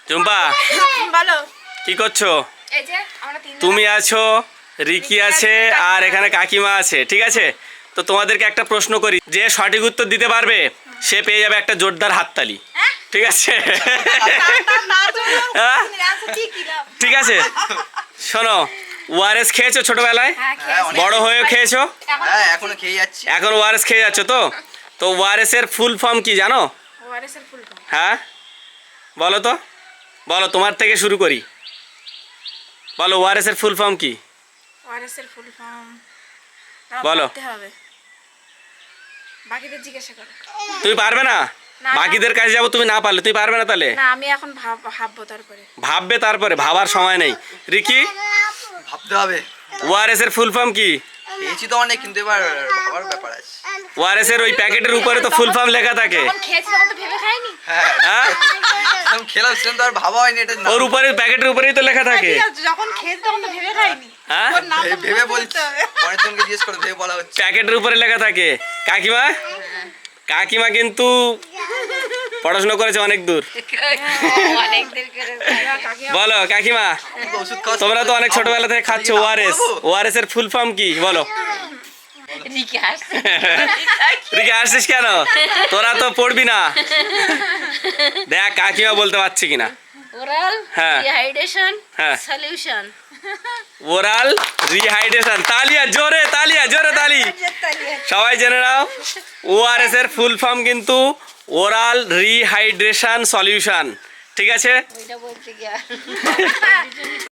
চুম্পা বলো। কি করছো? এই যে আমরা তিনজন তুমি আছো, রিকি আছে, আর এখানে কাকিমা আছে, ঠিক আছে? তো তোমাদেরকে একটা প্রশ্ন করি, যে সঠিক উত্তর দিতে পারবে সে পেয়ে যাবে একটা জোরদার হাততালি, ঠিক আছে? হ্যাঁ? ঠিক আছে, শোনো, ওআরএস খেয়েছো ছোটবেলায়? হ্যাঁ, খেয়েছি। বড় হয়েও খেয়েছো? হ্যাঁ এখনো খেয়ে যাচ্ছি। এখন ওআরএস খেয়ে যাচ্ছ তো? তো ওআরএস এর ফুল ফর্ম কি জানো? ওআরএস এর ফুল ফর্ম। হ্যাঁ বলো তো, বলো, তোমার থেকে শুরু করি, বলো ওআরএস এর ফুল ফর্ম কি? ওআরএস এর ফুল ফর্ম বলো। বলতে হবে, বাকিদের জিজ্ঞাসা করো। তুমি পারবে না? না। বাকিদের কাছে যাবো, তুমি না পারলে তুমি পারবে না তাহলে? না, আমি এখন ভাববো তারপরে। ভাববে, তারপরে ভাবার সময় নেই। রিকি, ভাবতে হবে। ওআরএস এর ফুল ফর্ম কি? খেয়েছি তো অনেক, কিন্তু এবার ভাবার ব্যাপার আছে। ওআরএস এর ওই প্যাকেটের উপরে তো ফুল ফর্ম লেখা থাকে। যখন খেয়েছি তখন তো ভেবে খাইনি। হ্যাঁ হ্যাঁ, যখন খেলাম সেরকম তো আর ভাবা হয়নি এটা ওর উপরে প্যাকেটের উপরেই তো লেখা থাকে। ঠিক আছে, যখন খেয়েছি তখন তো ভেবে খাইনি। হ্যাঁ, ওর নামটা ভেবে মুখস্থ বলছি, করতে হবে। পরের জনকে জিজ্ঞেস করে ভেবে বলা হচ্ছে। প্যাকেটের উপরে লেখা থাকে। কাকিমা, কাকিমা কিন্তু পড়াশোনা করেছে অনেক দূর। কাকিমা বলো কাকিমা, তুমি তো ওষুধ খাও। তোমরা তো অনেক ছোটবেলা থেকে খাচ্ছ ওআরএস, ওআরএস এর ফুল ফর্ম কি বলো? রিকি আসছিস কেন? তোরা তো পড়বি না। দেখ কাকিমা বলতে পারছি কিনা। ওরাল হ্যাঁ। ডিহাইড্রেশন হ্যাঁ। সলিউশন। Oral rehydration. তালিয়া, জোরে তালিয়া, জোরে তালি। সবাই জেনে নাও, ওআরএস এর ফুল ফর্ম কিন্তু ওরাল রিহাইড্রেশন সলিউশন, ঠিক আছে? ওইটা বলতে গিয়া